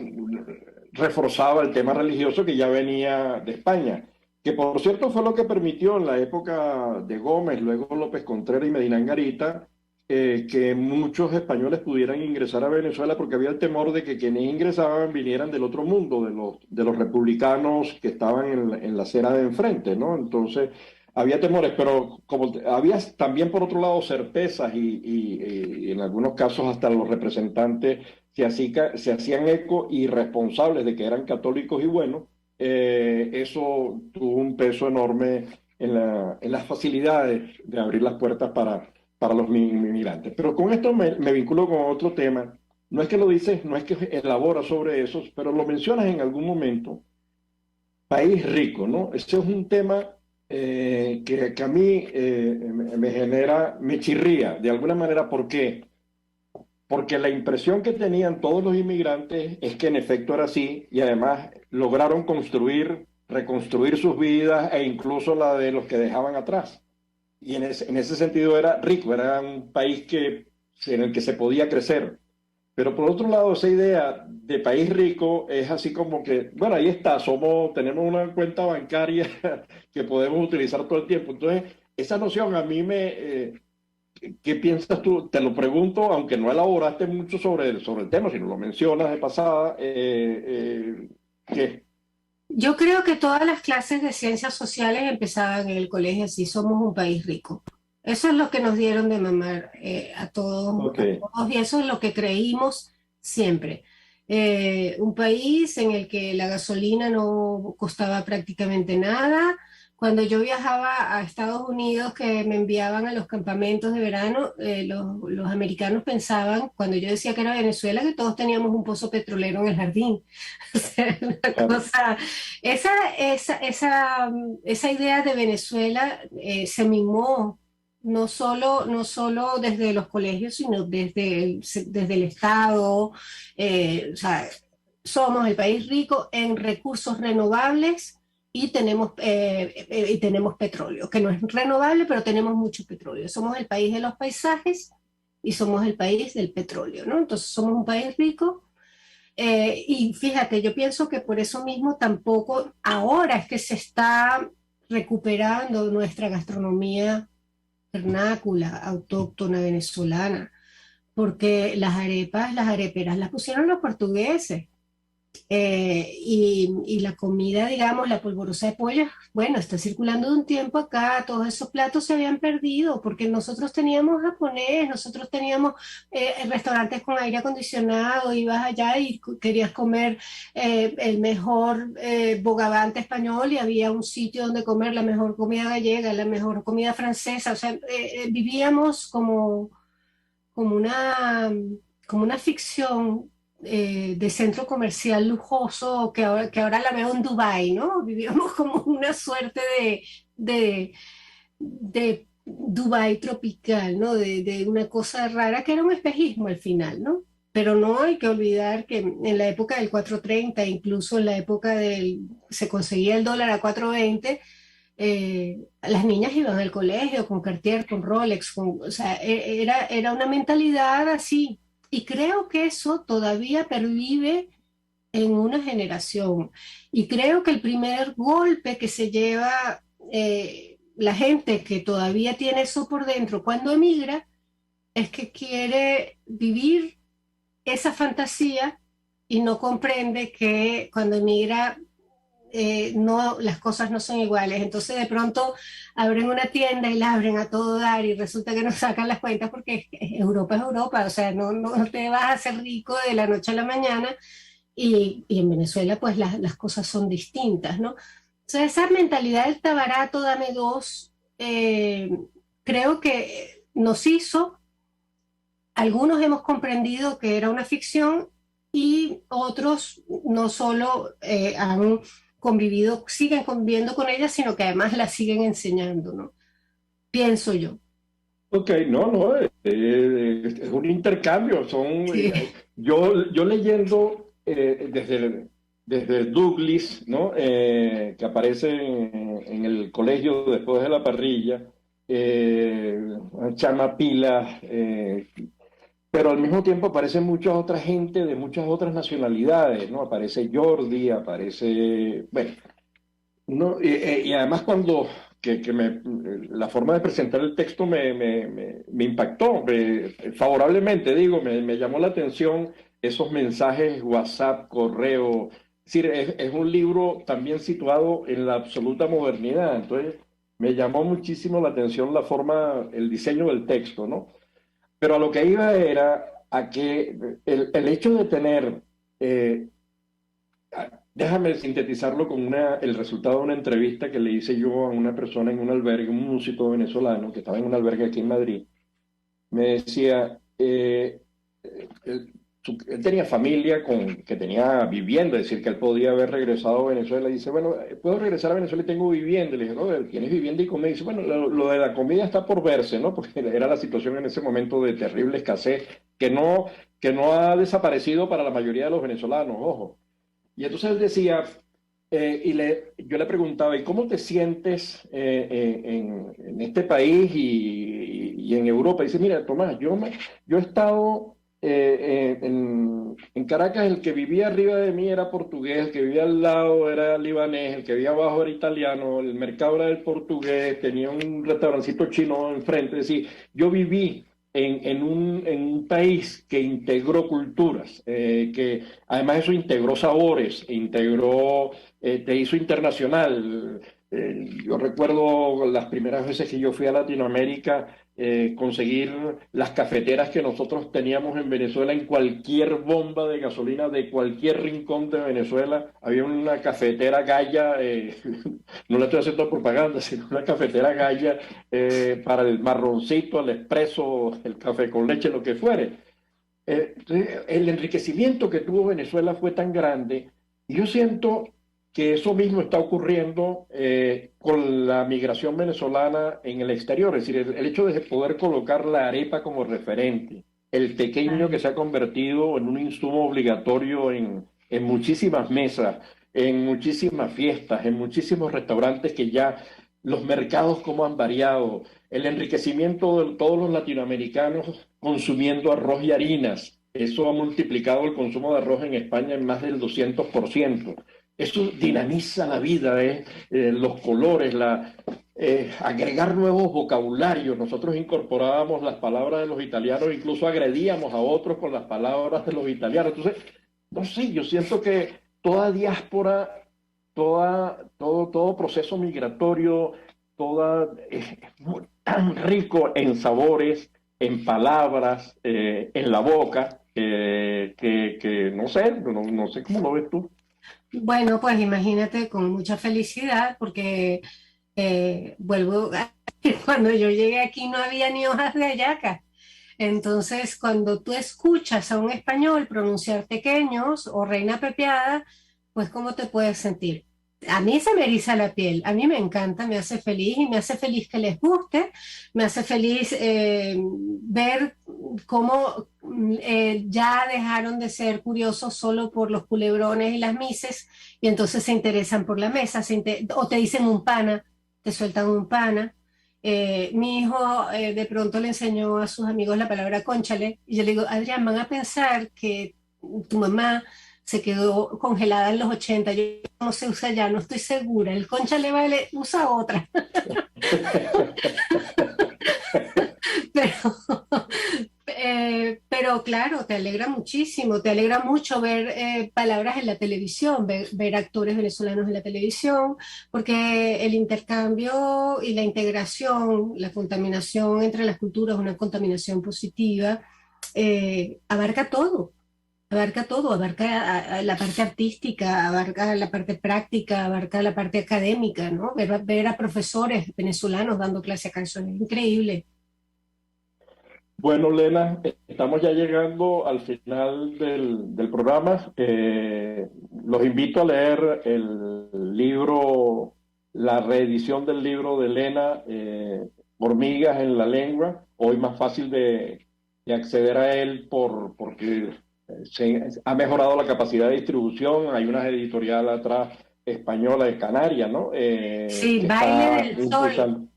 reforzaba el tema religioso que ya venía de España. que por cierto fue lo que permitió en la época de Gómez, luego López Contreras y Medina Angarita, que muchos españoles pudieran ingresar a Venezuela porque había el temor de que quienes ingresaban vinieran del otro mundo, de los republicanos que estaban en la acera de enfrente, ¿no? Entonces, había temores, pero como había también por otro lado certezas y en algunos casos hasta los representantes se hacían eco y responsables de que eran católicos y buenos, eso tuvo un peso enorme en las facilidades de abrir las puertas para los inmigrantes. Pero con esto me vinculo con otro tema. No es que lo dices, no es que elaboras sobre eso, pero lo mencionas en algún momento. País rico, ¿no? Ese es un tema que a mí me genera, me chirría de alguna manera. ¿Por qué? Porque la impresión que tenían todos los inmigrantes es que en efecto era así y además lograron reconstruir sus vidas e incluso la de los que dejaban atrás. Y en ese sentido era rico, era un país en el que se podía crecer. Pero por otro lado, esa idea de país rico es así como que, bueno, ahí está, tenemos una cuenta bancaria que podemos utilizar todo el tiempo. Entonces, esa noción a mí ¿qué piensas tú? Te lo pregunto, aunque no elaboraste mucho sobre el tema, sino lo mencionas de pasada. ¿Qué? Yo creo que todas las clases de ciencias sociales empezaban en el colegio así, somos un país rico. Eso es lo que nos dieron de mamar Okay. a todos y eso es lo que creímos siempre. Un país en el que la gasolina no costaba prácticamente nada. Cuando yo viajaba a Estados Unidos, que me enviaban a los campamentos de verano, los americanos pensaban, cuando yo decía que era Venezuela, que todos teníamos un pozo petrolero en el jardín. O sea, una cosa, esa idea de Venezuela se mimó no solo desde los colegios, sino desde el Estado. O sea, somos el país rico en recursos renovables y tenemos petróleo, que no es renovable, pero tenemos mucho petróleo. Somos el país de los paisajes y somos el país del petróleo, ¿no? Entonces somos un país rico. Y fíjate, yo pienso que por eso mismo tampoco ahora es que se está recuperando nuestra gastronomía vernácula, autóctona venezolana, porque las areperas las pusieron los portugueses. Y la comida, digamos, la polvorosa de pollo, bueno, está circulando de un tiempo acá, todos esos platos se habían perdido, porque nosotros teníamos japonés, nosotros teníamos restaurantes con aire acondicionado, ibas allá y querías comer el mejor bogavante español y había un sitio donde comer la mejor comida gallega, la mejor comida francesa, o sea, vivíamos como una ficción de centro comercial lujoso que ahora la veo en Dubái, ¿no? Vivíamos como una suerte de Dubái tropical, ¿no? De una cosa rara que era un espejismo al final, ¿no? Pero no hay que olvidar que en la época del 4.30, incluso en la época se conseguía el dólar a 4.20, las niñas iban al colegio con Cartier, con Rolex, o sea, era una mentalidad así. Y creo que eso todavía pervive en una generación. Y creo que el primer golpe que se lleva la gente que todavía tiene eso por dentro cuando emigra es que quiere vivir esa fantasía y no comprende que cuando emigra las cosas no son iguales. Entonces de pronto abren una tienda y la abren a todo dar y resulta que no sacan las cuentas porque Europa es Europa, o sea, no te vas a hacer rico de la noche a la mañana y en Venezuela pues las cosas son distintas, ¿no? O sea, esa mentalidad del está barato, dame dos, creo que nos hizo, algunos hemos comprendido que era una ficción y otros no solo han siguen conviviendo con ella, sino que además la siguen enseñando, ¿no? Pienso yo. Ok, no, es un intercambio. Sí. Yo leyendo desde Douglas, ¿no? Que aparece en el colegio después de la parrilla, Chama Pilas, pero al mismo tiempo aparece mucha otra gente de muchas otras nacionalidades, ¿no? Aparece Jordi, bueno, No, y además la forma de presentar el texto me impactó favorablemente, digo, me llamó la atención esos mensajes WhatsApp, correo. Es decir, es un libro también situado en la absoluta modernidad. Entonces, me llamó muchísimo la atención la forma, el diseño del texto, ¿no? Pero a lo que iba era a que el hecho de tener eh, déjame sintetizarlo con el resultado de una entrevista que le hice yo a una persona en un albergue, un músico venezolano que estaba en un albergue aquí en Madrid. Me decía, él tenía familia que tenía vivienda, es decir, que él podía haber regresado a Venezuela. Y dice, bueno, puedo regresar a Venezuela y tengo vivienda. Le dije, no, tienes vivienda y comida. Y dice, bueno, lo de la comida está por verse, ¿no? Porque era la situación en ese momento de terrible escasez que no ha desaparecido para la mayoría de los venezolanos, ojo. Y entonces él decía, yo le preguntaba, ¿y cómo te sientes en este país y en Europa? Y dice, mira, Tomás, yo he estado en Caracas, el que vivía arriba de mí era portugués, el que vivía al lado era libanés, el que vivía abajo era italiano, el mercado era el portugués, tenía un restaurancito chino enfrente. Es decir, yo viví en un país que integró culturas, que además eso integró sabores, te hizo internacional. Yo recuerdo las primeras veces que yo fui a Latinoamérica, conseguir las cafeteras que nosotros teníamos en Venezuela en cualquier bomba de gasolina de cualquier rincón de Venezuela. Había una cafetera Gaya, no le estoy haciendo propaganda, sino una cafetera Gaya para el marroncito, el expreso, el café con leche, lo que fuere. El enriquecimiento que tuvo Venezuela fue tan grande, y yo siento que eso mismo está ocurriendo con la migración venezolana en el exterior. Es decir, el hecho de poder colocar la arepa como referente, el pequeño que se ha convertido en un insumo obligatorio en muchísimas mesas, en muchísimas fiestas, en muchísimos restaurantes, que ya los mercados cómo han variado, el enriquecimiento de todos los latinoamericanos consumiendo arroz y harinas. Eso ha multiplicado el consumo de arroz en España en más del 200%. Eso dinamiza la vida, los colores, agregar nuevos vocabularios. Nosotros incorporábamos las palabras de los italianos, incluso agredíamos a otros con las palabras de los italianos. Entonces, no sé, yo siento que toda diáspora, todo proceso migratorio, es tan rico en sabores, en palabras, en la boca, que no sé, no sé cómo lo ves tú. Bueno, pues imagínate con mucha felicidad porque cuando yo llegué aquí no había ni hojas de hallaca. Entonces, cuando tú escuchas a un español pronunciar pequeños o reina pepeada, pues ¿cómo te puedes sentir? A mí se me eriza la piel, a mí me encanta, me hace feliz y me hace feliz que les guste, me hace feliz ver cómo ya dejaron de ser curiosos solo por los culebrones y las mises y entonces se interesan por la mesa, o te dicen un pana, te sueltan un pana. Mi hijo de pronto le enseñó a sus amigos la palabra cónchale y yo le digo, Adrián, van a pensar que tu mamá se quedó congelada en los 80, yo no se usa ya, no estoy segura, el cónchale vale, usa otra. Pero claro, te alegra muchísimo, te alegra mucho ver palabras en la televisión, ver actores venezolanos en la televisión, porque el intercambio y la integración, la contaminación entre las culturas, una contaminación positiva, abarca todo. Abarca todo, abarca la parte artística, abarca la parte práctica, abarca la parte académica, ¿no? Ver a profesores venezolanos dando clase acá, eso es increíble. Bueno, Lena, estamos ya llegando al final del programa. Los invito a leer el libro, la reedición del libro de Lena, Hormigas en la Lengua. Hoy más fácil de acceder a él porque se ha mejorado la capacidad de distribución. Hay una editorial atrás española de Canarias, ¿no? Sí, Baile del Sol.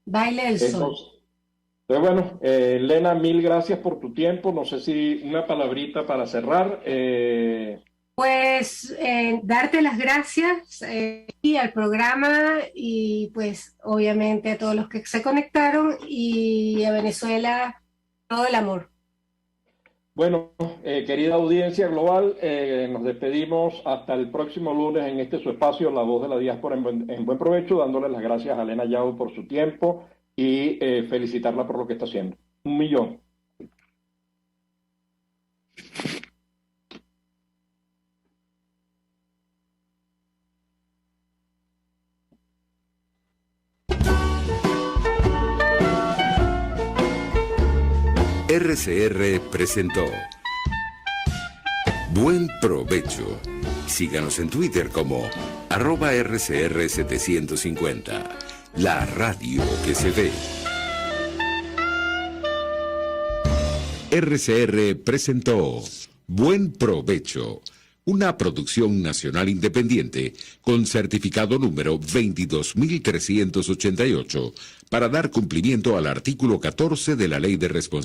Baile del Sol. Entonces, bueno, Lena, mil gracias por tu tiempo. No sé si una palabrita para cerrar. Pues darte las gracias y al programa y pues obviamente a todos los que se conectaron y a Venezuela todo el amor. Bueno, querida audiencia global, nos despedimos hasta el próximo lunes en este su espacio, La Voz de la Diáspora en buen provecho, dándole las gracias a Elena Yao por su tiempo y felicitarla por lo que está haciendo. 1.000.000. RCR presentó Buen Provecho. Síganos en Twitter como @RCR750, la radio que se ve. RCR presentó Buen Provecho, una producción nacional independiente con certificado número 22.388 para dar cumplimiento al artículo 14 de la Ley de Responsabilidad